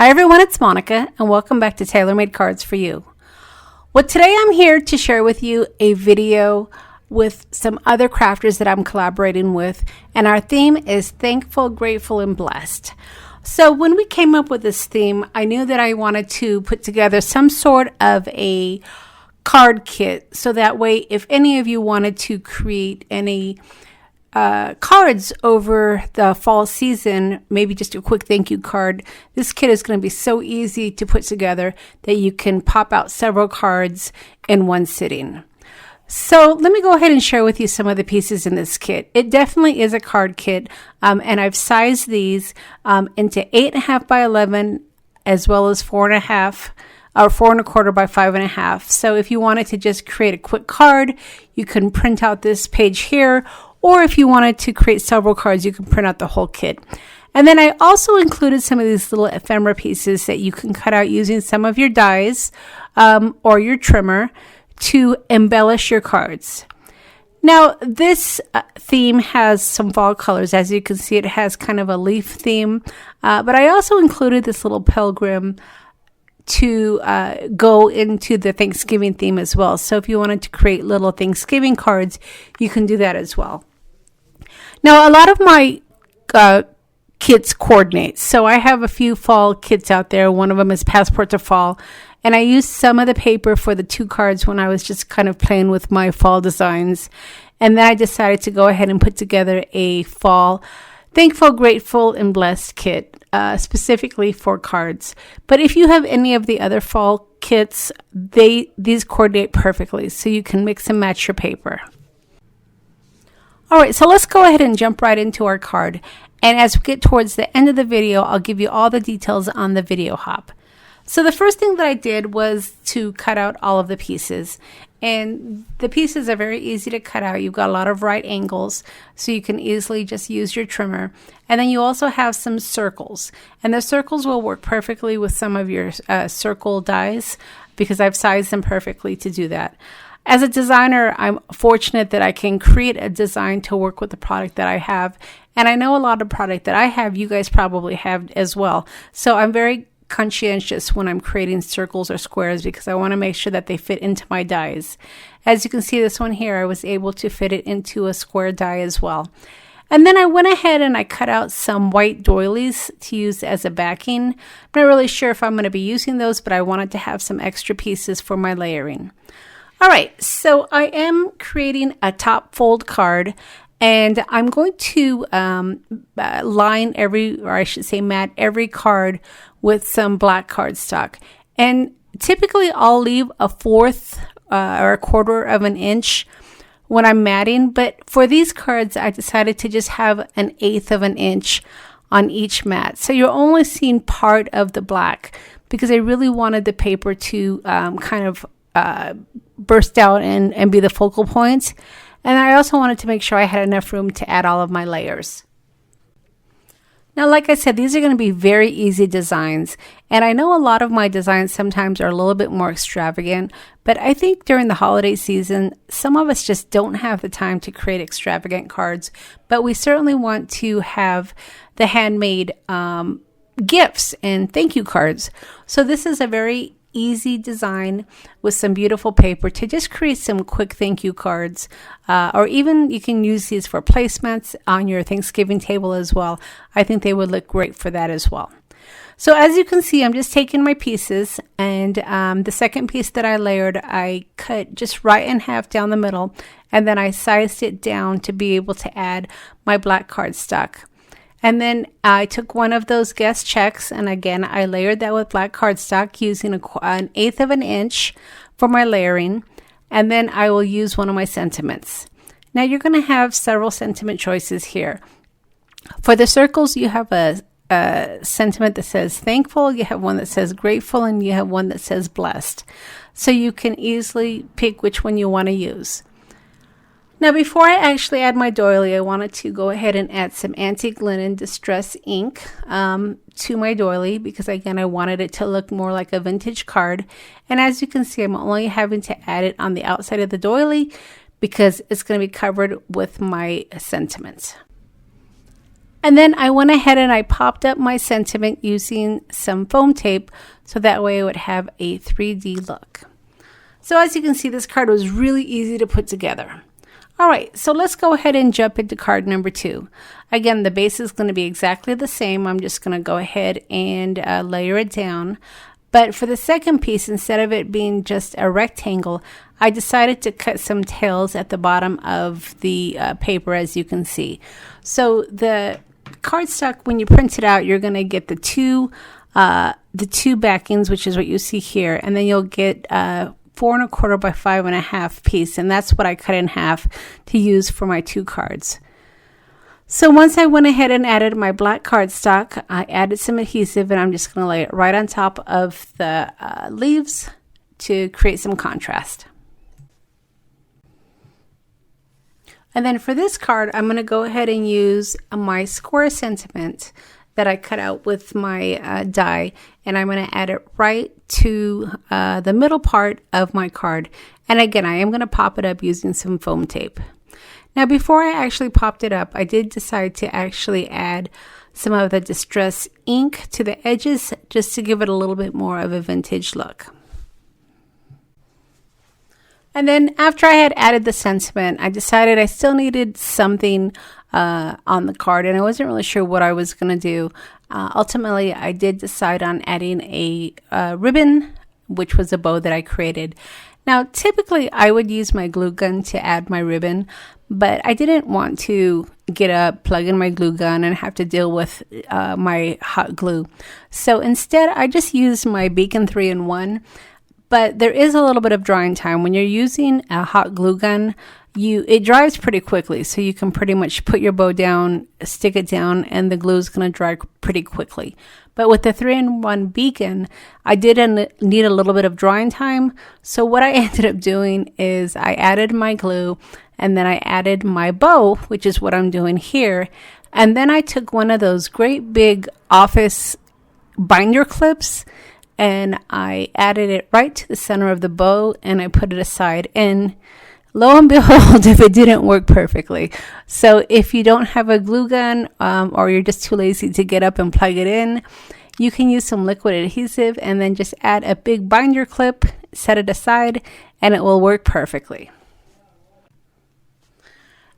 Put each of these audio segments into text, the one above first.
Hi everyone, it's Monica and welcome back to Taylor-Made Cards for You. Well, today I'm here to share with you a video with some other crafters that I'm collaborating with, and our theme is Thankful, Grateful, and Blessed. So when we came up with this theme, I knew that I wanted to put together some sort of a card kit, so that way if any of you wanted to create any cards over the fall season, maybe just a quick thank you card, this kit is going to be so easy to put together that you can pop out several cards in one sitting. So let me go ahead and share with you some of the pieces in this kit. It definitely is a card kit, and I've sized these into 8.5 by 11 as well as 4.5 or 4 1/4 by 5.5. So if you wanted to just create a quick card, you can print out this page here. Or if you wanted to create several cards, you can print out the whole kit. And then I also included some of these little ephemera pieces that you can cut out using some of your dies or your trimmer to embellish your cards. Now, this theme has some fall colors. As you can see, it has kind of a leaf theme. But I also included this little pilgrim to go into the Thanksgiving theme as well. So if you wanted to create little Thanksgiving cards, you can do that as well. Now, a lot of my kits coordinate. So I have a few fall kits out there. One of them is Passport to Fall. And I used some of the paper for the 2 cards when I was just kind of playing with my fall designs. And then I decided to go ahead and put together a fall Thankful, Grateful, and Blessed kit specifically for cards. But if you have any of the other fall kits, these coordinate perfectly. So you can mix and match your paper. All right, so let's go ahead and jump right into our card. And as we get towards the end of the video, I'll give you all the details on the video hop. So the first thing that I did was to cut out all of the pieces. And the pieces are very easy to cut out. You've got a lot of right angles, so you can easily just use your trimmer. And then you also have some circles. And the circles will work perfectly with some of your circle dies because I've sized them perfectly to do that. As a designer, I'm fortunate that I can create a design to work with the product that I have. And I know a lot of product that I have, you guys probably have as well. So I'm very conscientious when I'm creating circles or squares because I want to make sure that they fit into my dies. As you can see, this one here, I was able to fit it into a square die as well. And then I went ahead and I cut out some white doilies to use as a backing. I'm not really sure if I'm going to be using those, but I wanted to have some extra pieces for my layering. All right, so I am creating a top fold card, and I'm going to line mat every card with some black cardstock. And typically I'll leave a 1/4 or a 1/4 of an inch when I'm matting, but for these cards I decided to just have an 1/8 of an inch on each mat. So you're only seeing part of the black because I really wanted the paper to kind of burst out and be the focal point. And I also wanted to make sure I had enough room to add all of my layers. Now, like I said, these are going to be very easy designs. And I know a lot of my designs sometimes are a little bit more extravagant, but I think during the holiday season, some of us just don't have the time to create extravagant cards, but we certainly want to have the handmade gifts and thank you cards. So this is a very easy design with some beautiful paper to just create some quick thank you cards, or even you can use these for placemats on your Thanksgiving table as well. I think they would look great for that as well. So as you can see, I'm just taking my pieces, and the second piece that I layered, I cut just right in half down the middle, and then I sized it down to be able to add my black cardstock. And then I took one of those guest checks, and again, I layered that with black cardstock using an 1/8 of an inch for my layering. And then I will use one of my sentiments. Now you're going to have several sentiment choices here. For the circles, you have a sentiment that says thankful, you have one that says grateful, and you have one that says blessed. So you can easily pick which one you want to use. Now, before I actually add my doily, I wanted to go ahead and add some antique linen distress ink to my doily because, again, I wanted it to look more like a vintage card. And as you can see, I'm only having to add it on the outside of the doily because it's going to be covered with my sentiments. And then I went ahead and I popped up my sentiment using some foam tape so that way it would have a 3D look. So as you can see, this card was really easy to put together. All right, so let's go ahead and jump into card number 2. Again, the base is going to be exactly the same. I'm just going to go ahead and layer it down. But for the second piece, instead of it being just a rectangle, I decided to cut some tails at the bottom of the paper, as you can see. So the cardstock, when you print it out, you're going to get the two backings, which is what you see here, and then you'll get 4 1/4 by 5 1/2 piece, and that's what I cut in half to use for my 2 cards. So once I went ahead and added my black cardstock, I added some adhesive, and I'm just going to lay it right on top of the leaves to create some contrast. And then for this card, I'm going to go ahead and use my square sentiment that I cut out with my die, and I'm going to add it right to the middle part of my card. And again, I am going to pop it up using some foam tape. Now, before I actually popped it up, I did decide to actually add some of the distress ink to the edges just to give it a little bit more of a vintage look. And then after I had added the sentiment, I decided I still needed something on the card, and I wasn't really sure what I was going to do. Ultimately, I did decide on adding a ribbon, which was a bow that I created. Now, typically, I would use my glue gun to add my ribbon, but I didn't want to get up, plug in my glue gun, and have to deal with my hot glue. So instead, I just used my Beacon 3-in-1. But there is a little bit of drying time. When you're using a hot glue gun, it dries pretty quickly. So you can pretty much put your bow down, stick it down, and the glue is going to dry pretty quickly. But with the 3-in-1 Beacon, I did need a little bit of drying time. So what I ended up doing is I added my glue, and then I added my bow, which is what I'm doing here. And then I took one of those great big office binder clips, and I added it right to the center of the bow, and I put it aside, and lo and behold, if it didn't work perfectly. So if you don't have a glue gun or you're just too lazy to get up and plug it in, you can use some liquid adhesive and then just add a big binder clip, set it aside, and it will work perfectly.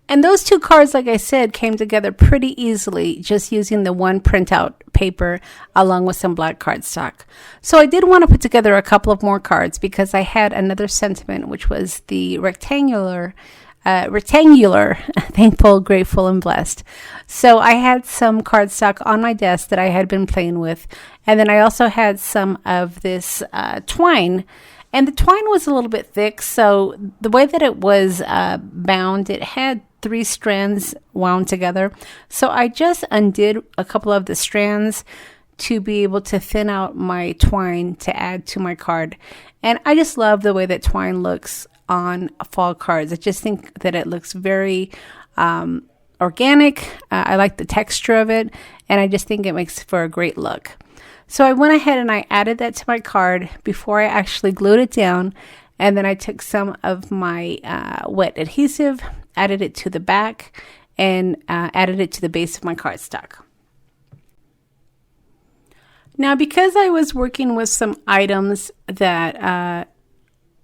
And those 2 cards, like I said, came together pretty easily just using the one printout paper along with some black cardstock. So I did want to put together a couple of more cards because I had another sentiment, which was the rectangular, thankful, grateful, and blessed. So I had some cardstock on my desk that I had been playing with. And then I also had some of this twine. And the twine was a little bit thick, so the way that it was bound, it had 3 strands wound together. So I just undid a couple of the strands to be able to thin out my twine to add to my card. And I just love the way that twine looks on fall cards. I just think that it looks very organic. I like the texture of it, and I just think it makes for a great look. So I went ahead and I added that to my card before I actually glued it down. And then I took some of my wet adhesive, added it to the back, and added it to the base of my cardstock. Now, because I was working with some items that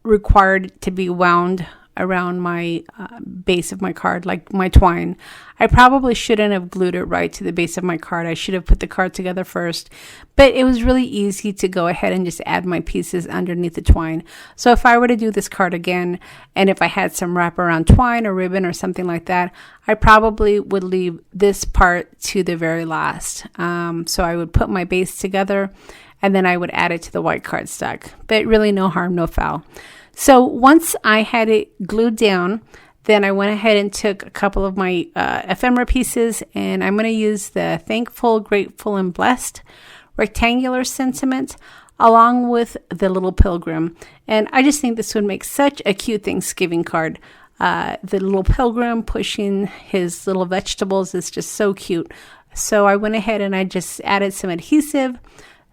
required to be wound around my base of my card, like my twine, I probably shouldn't have glued it right to the base of my card. I should have put the card together first, but it was really easy to go ahead and just add my pieces underneath the twine. So if I were to do this card again, and if I had some wraparound twine or ribbon or something like that, I probably would leave this part to the very last. So I would put my base together, and then I would add it to the white cardstock, but really no harm, no foul. So once I had it glued down, then I went ahead and took a couple of my ephemera pieces, and I'm going to use the Thankful, Grateful, and Blessed rectangular sentiment along with the little pilgrim. And I just think this would make such a cute Thanksgiving card. The little pilgrim pushing his little vegetables is just so cute. So I went ahead and I just added some adhesive,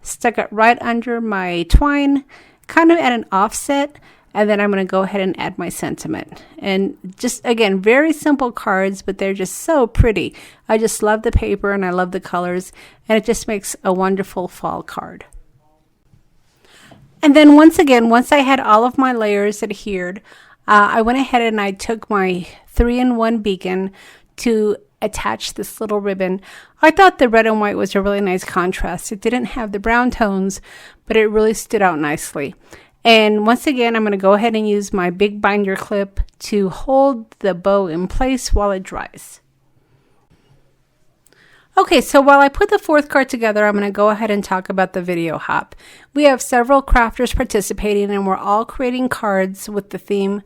stuck it right under my twine, kind of at an offset. And then I'm going to go ahead and add my sentiment. And just, again, very simple cards, but they're just so pretty. I just love the paper and I love the colors, and it just makes a wonderful fall card. And then once again, once I had all of my layers adhered, I went ahead and I took my 3-in-1 beacon to attach this little ribbon. I thought the red and white was a really nice contrast. It didn't have the brown tones, but it really stood out nicely. And once again, I'm going to go ahead and use my big binder clip to hold the bow in place while it dries. Okay, so while I put the fourth card together, I'm going to go ahead and talk about the video hop. We have several crafters participating, and we're all creating cards with the theme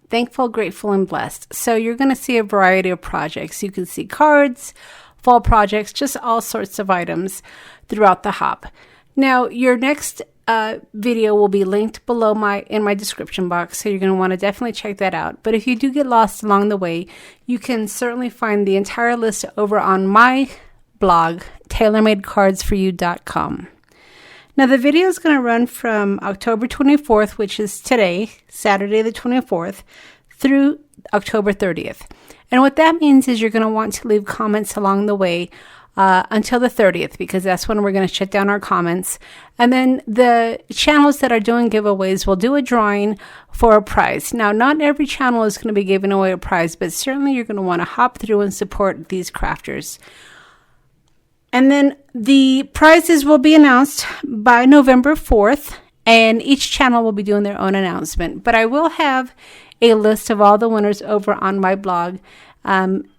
Thankful, Grateful, and Blessed. So you're going to see a variety of projects. You can see cards, fall projects, just all sorts of items throughout the hop. Now, your next video will be linked below in my description box, so you're going to want to definitely check that out. But if you do get lost along the way, you can certainly find the entire list over on my blog, Taylormadecards4u.com. Now, the video is going to run from October 24th, which is today, Saturday the 24th, through October 30th. And what that means is you're going to want to leave comments along the way until the 30th, because that's when we're going to shut down our comments. And then the channels that are doing giveaways will do a drawing for a prize. Now, not every channel is going to be giving away a prize, but certainly you're going to want to hop through and support these crafters. And then the prizes will be announced by November 4th, and each channel will be doing their own announcement. But I will have a list of all the winners over on my blog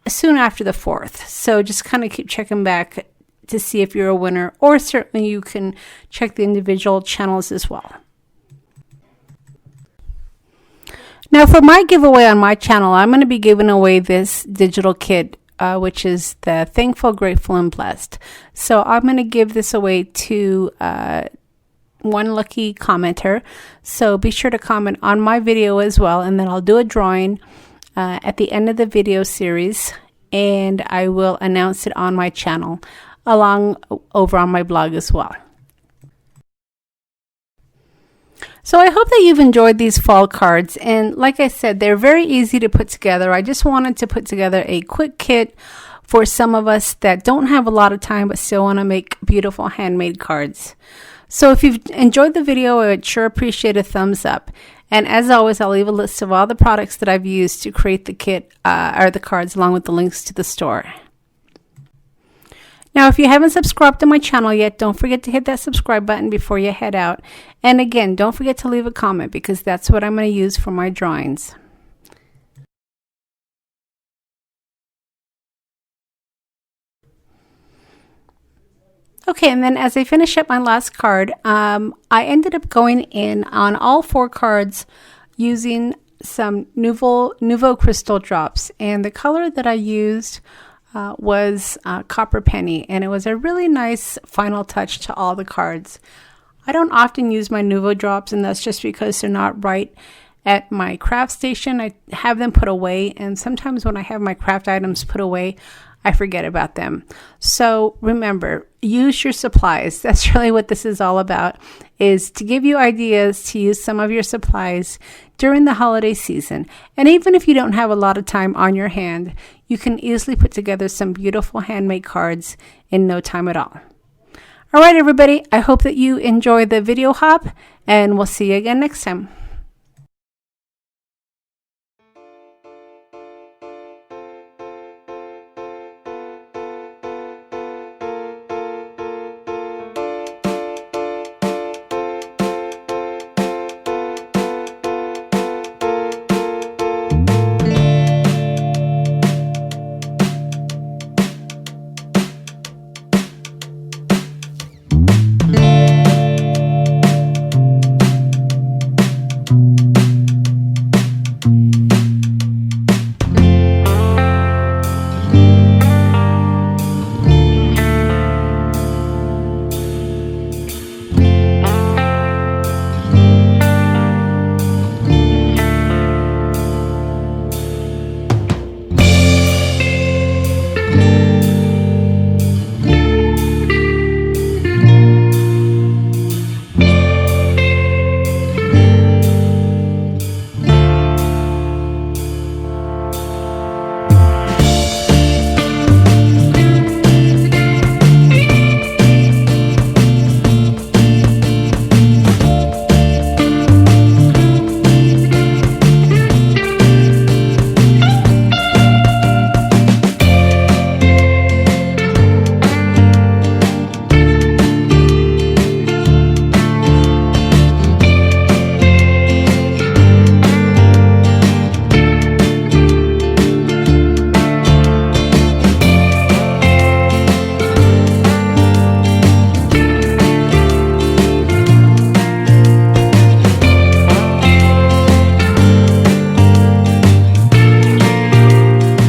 soon after the 4th. So just kind of keep checking back to see if you're a winner, or certainly you can check the individual channels as well. Now, for my giveaway on my channel, I'm going to be giving away this digital kit, which is the Thankful, Grateful, and Blessed. So I'm going to give this away to one lucky commenter. So be sure to comment on my video as well, and then I'll do a drawing at the end of the video series, and I will announce it on my channel along over on my blog as well. So I hope that you've enjoyed these fall cards, and like I said, they're very easy to put together. I just wanted to put together a quick kit for some of us that don't have a lot of time but still want to make beautiful handmade cards. So if you've enjoyed the video, I would sure appreciate a thumbs up. And as always, I'll leave a list of all the products that I've used to create the kit or the cards, along with the links to the store. Now, if you haven't subscribed to my channel yet, don't forget to hit that subscribe button before you head out. And again, don't forget to leave a comment, because that's what I'm going to use for my drawings. Okay, and then as I finish up my last card, I ended up going in on all 4 cards using some Nouveau Crystal drops. And the color that I used was Copper Penny, and it was a really nice final touch to all the cards. I don't often use my Nouveau drops, and that's just because they're not right at my craft station. I have them put away, and sometimes when I have my craft items put away, I forget about them. So remember, use your supplies. That's really what this is all about, is to give you ideas to use some of your supplies during the holiday season. And even if you don't have a lot of time on your hand, you can easily put together some beautiful handmade cards in no time at all. All right, everybody, I hope that you enjoy the video hop, and we'll see you again next time.